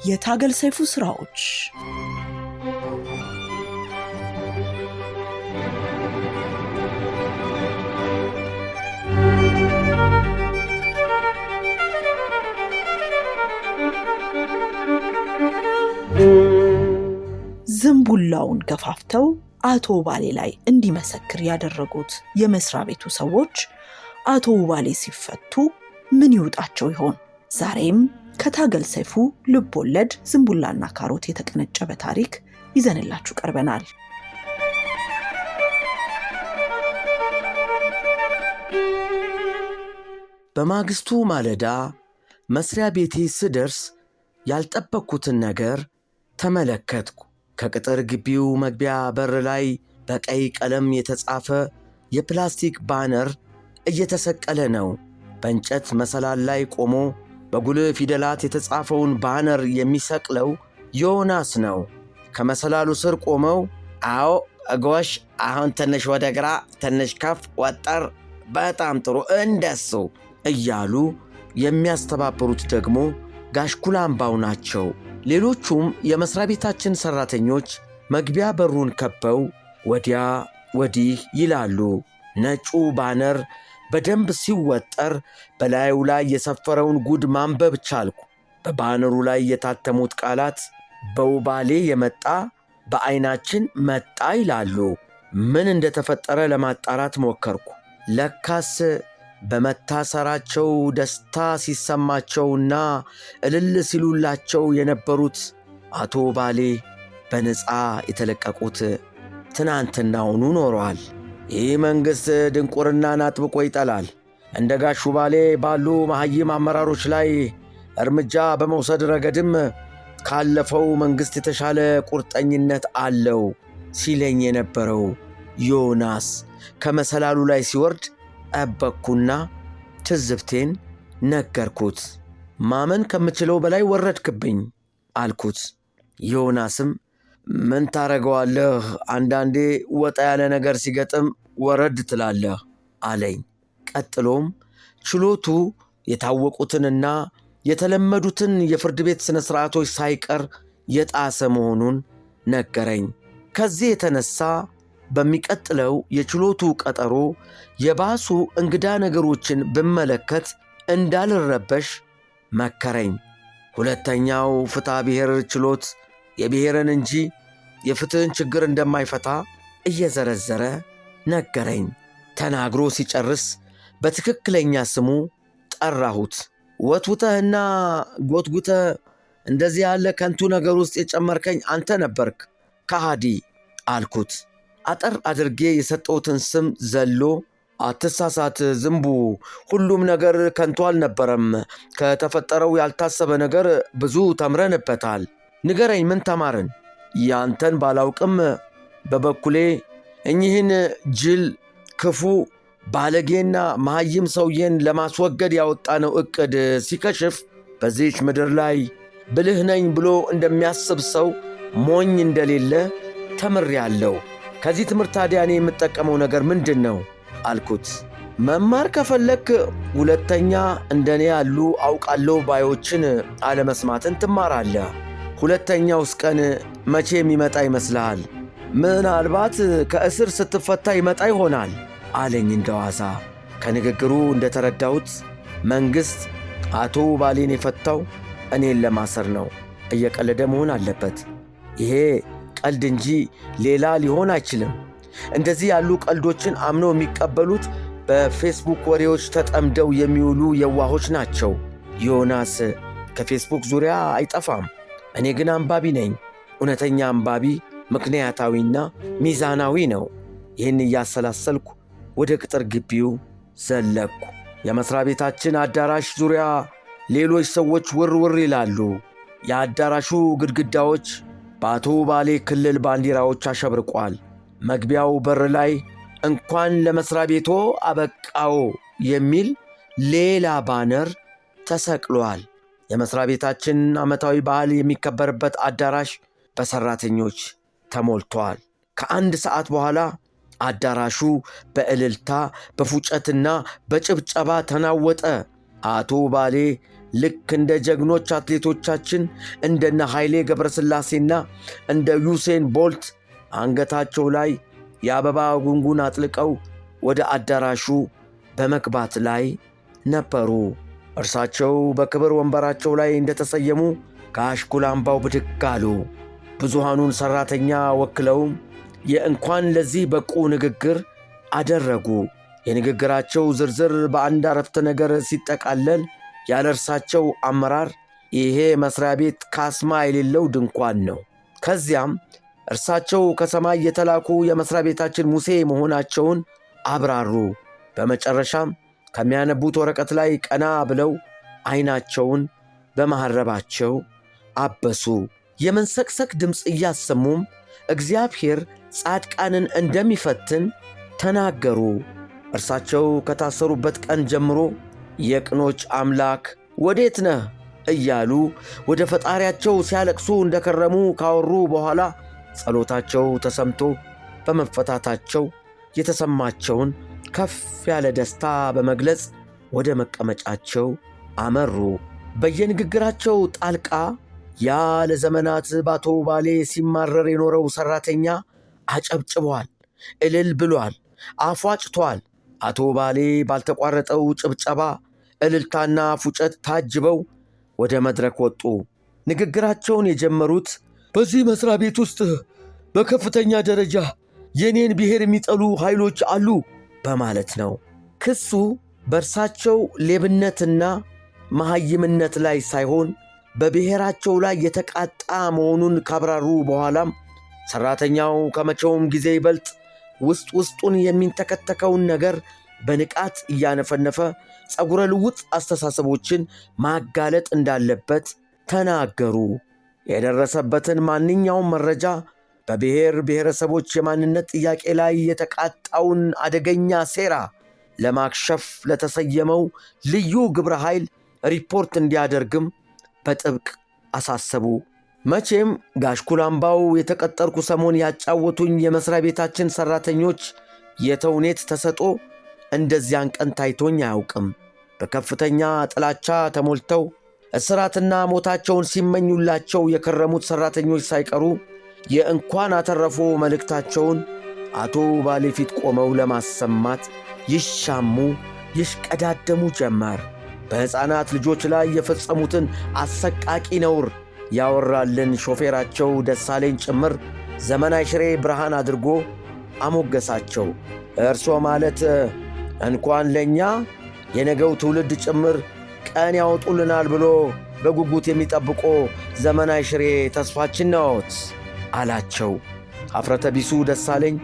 የታገል ሰይፉ ስራዎች ዝንቡላውን ገፋፍተው አቶ ባሌ ላይ እንዲመሰክር ያደረጉት የመስሪያ ቤቱ ሰዎች አቶ ባሌ ሲፈቱ ምን ይውጣቸው ይሆን? ዛሬም ከታገል ሰይፉ ልቦለድ ዝንቡላና ካሮት የተቀነጨበ ታሪክ ይዘንላችሁ ቀርበናል። በማግስቱ ማለዳ መስሪያ ቤቴ ስደርስ ያልጠበቅኩትን ነገር ተመለከትኩ። ከቅጥር ግቢው መግቢያ በር ላይ በቀይ ቀለም የተጻፈ የፕላስቲክ ባነር እየተሰቀለ ነው። በእንጨት መሰላል ላይ ቆሞ በጉልህ ፊደላት የተጻፈውን ባነር የሚሰቅለው ዮናስ ነው። ከመሰላሉ ስር ቆመው አዎ ጎሽ፣ አሁን ትንሽ ወደ ግራ፣ ትንሽ ከፍ ወጠር፣ በጣም ጥሩ እንደሱ እያሉ የሚያስተባብሩት ደግሞ ጋሽ ኩላምባው ናቸው። ሌሎቹም የመስሪያ ቤታችን ሠራተኞች መግቢያ በሩን ከበው ወዲያ ወዲህ ይላሉ። ነጩ ባነር በደንብ ሲወጠር በላዩ ላይ የሰፈረውን ጉድ ማንበብ ቻልኩ። በባነሩ ላይ የታተሙት ቃላት በውባሌ የመጣ በዐይናችን መጣ ይላሉ። ምን እንደተፈጠረ ለማጣራት ሞከርኩ። ለካስ በመታሰራቸው ደስታ ሲሰማቸውና እልል ሲሉላቸው የነበሩት አቶ ባሌ በነፃ የተለቀቁት ትናንትናውኑ ኖረዋል። ይህ መንግሥት ድንቁርናን አጥብቆ ይጠላል። እንደ ጋሹ ባሌ ባሉ መሐይም አመራሮች ላይ እርምጃ በመውሰድ ረገድም ካለፈው መንግሥት የተሻለ ቁርጠኝነት አለው ሲለኝ የነበረው ዮናስ ከመሰላሉ ላይ ሲወርድ ጠበቅኩና ትዝብቴን ነገርኩት። ማመን ከምችለው በላይ ወረድክብኝ አልኩት። ዮናስም ምን ታረገዋለህ፣ አንዳንዴ ወጣ ያለ ነገር ሲገጥም ወረድ ትላለህ አለኝ። ቀጥሎም ችሎቱ የታወቁትንና የተለመዱትን የፍርድ ቤት ሥነ ሥርዓቶች ሳይቀር የጣሰ መሆኑን ነገረኝ። ከዚህ የተነሣ በሚቀጥለው የችሎቱ ቀጠሮ የባሱ እንግዳ ነገሮችን ብመለከት እንዳልረበሽ መከረኝ። ሁለተኛው ፍትሐ ብሔር ችሎት የብሔርን እንጂ የፍትሕን ችግር እንደማይፈታ እየዘረዘረ ነገረኝ። ተናግሮ ሲጨርስ በትክክለኛ ስሙ ጠራሁት። ወትውተህና ጎትጉተህ እንደዚህ ያለ ከንቱ ነገር ውስጥ የጨመርከኝ አንተ ነበርክ ከሃዲ አልኩት። አጠር አድርጌ የሰጠሁትን ስም ዘሎ አትሳሳት ዝንቡ፣ ሁሉም ነገር ከንቱ አልነበረም። ከተፈጠረው ያልታሰበ ነገር ብዙ ተምረንበታል። ንገረኝ፣ ምን ተማርን? ያንተን ባላውቅም በበኩሌ እኚህን ጅል፣ ክፉ፣ ባለጌና መሐይም ሰውዬን ለማስወገድ ያወጣነው ዕቅድ ሲከሽፍ በዚህች ምድር ላይ ብልህ ነኝ ብሎ እንደሚያስብ ሰው ሞኝ እንደሌለ ተምሬአለሁ። ከዚህ ትምህርት ታዲያ እኔ የምጠቀመው ነገር ምንድን ነው አልኩት። መማር ከፈለክ ሁለተኛ እንደኔ ያሉ አውቃለሁ ባዮችን አለመስማትን ትማራለህ። ሁለተኛውስ ቀን መቼ የሚመጣ ይመስልሃል? ምናልባት ከእስር ስትፈታ ይመጣ ይሆናል አለኝ እንደዋዛ። ከንግግሩ እንደተረዳሁት መንግሥት አቶ ባሌን የፈታው እኔን ለማሰር ነው። እየቀለደ መሆን አለበት። ይሄ ቀልድ እንጂ ሌላ ሊሆን አይችልም። እንደዚህ ያሉ ቀልዶችን አምነው የሚቀበሉት በፌስቡክ ወሬዎች ተጠምደው የሚውሉ የዋሆች ናቸው። ዮናስ ከፌስቡክ ዙሪያ አይጠፋም። እኔ ግን አንባቢ ነኝ። እውነተኛ አንባቢ ምክንያታዊና ሚዛናዊ ነው። ይህን እያሰላሰልኩ ወደ ቅጥር ግቢው ዘለቅኩ። የመሥሪያ ቤታችን አዳራሽ ዙሪያ ሌሎች ሰዎች ውርውር ይላሉ። የአዳራሹ ግድግዳዎች በአቶ ባሌ ክልል ባንዲራዎች አሸብርቋል። መግቢያው በር ላይ እንኳን ለመሥሪያ ቤቶ አበቃዎ የሚል ሌላ ባነር ተሰቅሏል። የመሥሪያ ቤታችን ዓመታዊ በዓል የሚከበርበት አዳራሽ በሠራተኞች ተሞልቷል። ከአንድ ሰዓት በኋላ አዳራሹ በእልልታ በፉጨትና በጭብጨባ ተናወጠ። አቶ ባሌ ልክ እንደ ጀግኖች አትሌቶቻችን እንደነ ኃይሌ ገብረስላሴና እንደ ዩሴን ቦልት አንገታቸው ላይ የአበባ ጉንጉን አጥልቀው ወደ አዳራሹ በመግባት ላይ ነበሩ። እርሳቸው በክብር ወንበራቸው ላይ እንደተሰየሙ ጋሽ ኩላምባው ብድግ አሉ። ብዙሃኑን ሠራተኛ ወክለውም የእንኳን ለዚህ በቁ ንግግር አደረጉ። የንግግራቸው ዝርዝር በአንድ አረፍተ ነገር ሲጠቃለል ያለ እርሳቸው አመራር ይሄ መሥሪያ ቤት ካስማ የሌለው ድንኳን ነው። ከዚያም እርሳቸው ከሰማይ የተላኩ የመሥሪያ ቤታችን ሙሴ መሆናቸውን አብራሩ። በመጨረሻም ከሚያነቡት ወረቀት ላይ ቀና ብለው ዐይናቸውን በመሐረባቸው አበሱ። የመንሰቅሰቅ ድምፅ እያሰሙም እግዚአብሔር ጻድቃንን እንደሚፈትን ተናገሩ። እርሳቸው ከታሰሩበት ቀን ጀምሮ የቅኖች አምላክ ወዴት ነህ እያሉ ወደ ፈጣሪያቸው ሲያለቅሱ እንደከረሙ ካወሩ በኋላ ጸሎታቸው ተሰምቶ በመፈታታቸው የተሰማቸውን ከፍ ያለ ደስታ በመግለጽ ወደ መቀመጫቸው አመሩ። በየንግግራቸው ጣልቃ ያ ለዘመናት በአቶ ባሌ ሲማረር የኖረው ሠራተኛ አጨብጭቧል፣ እልል ብሏል፣ አፏጭቷል። አቶ ባሌ ባልተቋረጠው ጭብጨባ፣ እልልታና ፉጨት ታጅበው ወደ መድረክ ወጡ። ንግግራቸውን የጀመሩት በዚህ መሥሪያ ቤት ውስጥ በከፍተኛ ደረጃ የኔን ብሔር የሚጠሉ ኃይሎች አሉ በማለት ነው። ክሱ በእርሳቸው ሌብነትና መሐይምነት ላይ ሳይሆን በብሔራቸው ላይ የተቃጣ መሆኑን ካብራሩ በኋላም ሠራተኛው ከመቼውም ጊዜ ይበልጥ ውስጡን የሚንተከተከውን ነገር በንቃት እያነፈነፈ ጸጉረ ልውጥ አስተሳሰቦችን ማጋለጥ እንዳለበት ተናገሩ። የደረሰበትን ማንኛውም መረጃ በብሔር ብሔረሰቦች የማንነት ጥያቄ ላይ የተቃጣውን አደገኛ ሴራ ለማክሸፍ ለተሰየመው ልዩ ግብረ ኃይል ሪፖርት እንዲያደርግም በጥብቅ አሳሰቡ። መቼም ጋሽ ኩላምባው የተቀጠርኩ ሰሞን ያጫወቱኝ የመሥሪያ ቤታችን ሠራተኞች የተውኔት ተሰጦ እንደዚያን ቀን ታይቶኝ አያውቅም። በከፍተኛ ጥላቻ ተሞልተው እስራትና ሞታቸውን ሲመኙላቸው የከረሙት ሠራተኞች ሳይቀሩ የእንኳን አተረፎ መልእክታቸውን አቶ ባሌ ፊት ቆመው ለማሰማት ይሻሙ ይሽቀዳደሙ ጀመር። በሕፃናት ልጆች ላይ የፈጸሙትን አሰቃቂ ነውር ያወራልን ሾፌራቸው ደሳለኝ ጭምር ዘመናዊ ሽሬ ብርሃን አድርጎ አሞገሳቸው። እርሶ ማለት እንኳን ለእኛ የነገው ትውልድ ጭምር ቀን ያወጡልናል ብሎ በጉጉት የሚጠብቆ ዘመናዊ ሽሬ ተስፋችን ነዎት አላቸው። ኀፍረተ ቢሱ ደሳለኝ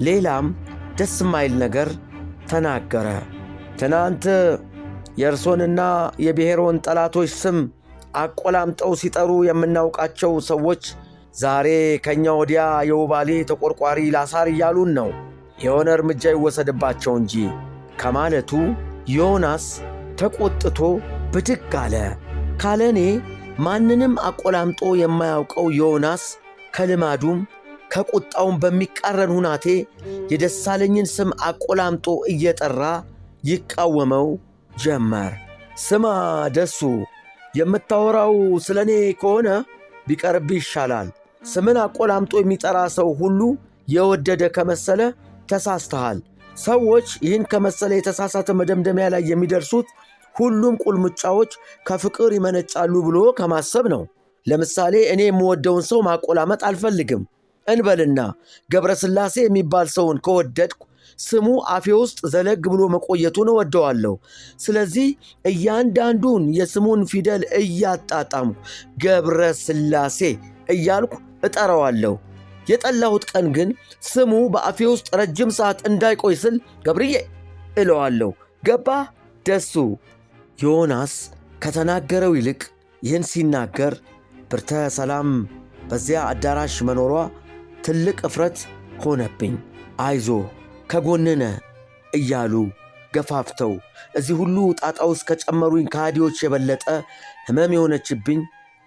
ሌላም ደስ ማይል ነገር ተናገረ። ትናንት የእርሶንና የብሔሮን ጠላቶች ስም አቆላምጠው ሲጠሩ የምናውቃቸው ሰዎች ዛሬ ከኛ ወዲያ የውባሌ ተቆርቋሪ ላሳር እያሉን ነው፣ የሆነ እርምጃ ይወሰድባቸው እንጂ ከማለቱ ዮናስ ተቆጥቶ ብድግ አለ። ካለኔ ማንንም አቆላምጦ የማያውቀው ዮናስ ከልማዱም ከቁጣውም በሚቃረን ሁናቴ የደሳለኝን ስም አቆላምጦ እየጠራ ይቃወመው ጀመር። ስማ ደሱ፣ የምታወራው ስለ እኔ ከሆነ ቢቀርብ ይሻላል። ስምን አቆላምጦ የሚጠራ ሰው ሁሉ የወደደ ከመሰለ ተሳስተሃል። ሰዎች ይህን ከመሰለ የተሳሳተ መደምደሚያ ላይ የሚደርሱት ሁሉም ቁልምጫዎች ከፍቅር ይመነጫሉ ብሎ ከማሰብ ነው። ለምሳሌ እኔ የምወደውን ሰው ማቆላመጥ አልፈልግም እንበልና ገብረስላሴ የሚባል ሰውን ከወደድኩ ስሙ አፌ ውስጥ ዘለግ ብሎ መቆየቱን እወደዋለሁ። ስለዚህ እያንዳንዱን የስሙን ፊደል እያጣጣምኩ ገብረስላሴ እያልኩ እጠራዋለሁ። የጠላሁት ቀን ግን ስሙ በአፌ ውስጥ ረጅም ሰዓት እንዳይቆይ ስል ገብርዬ እለዋለሁ። ገባ ደሱ? ዮናስ ከተናገረው ይልቅ ይህን ሲናገር ብርተ ሰላም በዚያ አዳራሽ መኖሯ ትልቅ እፍረት ሆነብኝ። አይዞ ከጎንነ እያሉ ገፋፍተው እዚህ ሁሉ ጣጣ ውስጥ ከጨመሩኝ ከሃዲዎች የበለጠ ሕመም የሆነችብኝ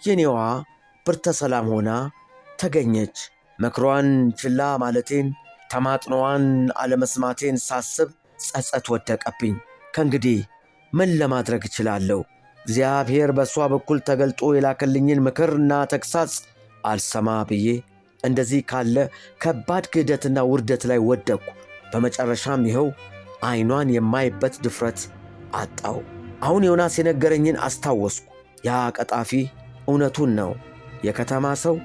የኔዋ ብርተ ሰላም ሆና ተገኘች። መክሯን ችላ ማለቴን፣ ተማጥኖዋን አለመስማቴን ሳስብ ጸጸት ወደቀብኝ። ከእንግዲህ ምን ለማድረግ እችላለሁ? እግዚአብሔር በእሷ በኩል ተገልጦ የላከልኝን ምክርና ተግሳጽ አልሰማ ብዬ እንደዚህ ካለ ከባድ ክህደትና ውርደት ላይ ወደቅኩ። በመጨረሻም ይኸው ዓይኗን የማይበት ድፍረት አጣው። አሁን ዮናስ የነገረኝን አስታወስኩ። ያ ቀጣፊ እውነቱን ነው። የከተማ ሰው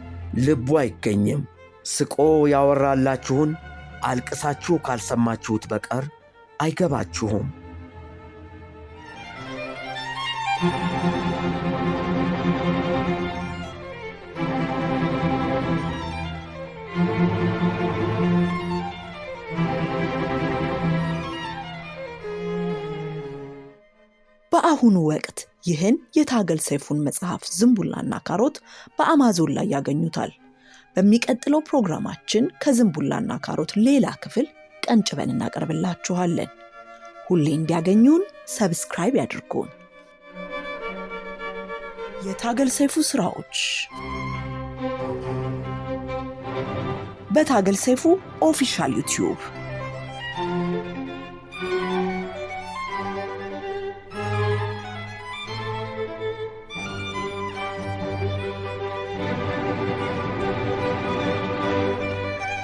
ልቡ አይገኝም። ስቆ ያወራላችሁን አልቅሳችሁ ካልሰማችሁት በቀር አይገባችሁም። በአሁኑ ወቅት ይህን የታገል ሰይፉን መጽሐፍ ዝንቡላና ካሮት በአማዞን ላይ ያገኙታል። በሚቀጥለው ፕሮግራማችን ከዝንቡላና ካሮት ሌላ ክፍል ቀንጭበን እናቀርብላችኋለን። ሁሌ እንዲያገኙን ሰብስክራይብ ያድርጉን። የታገል ሰይፉ ስራዎች በታገል ሰይፉ ኦፊሻል ዩቲዩብ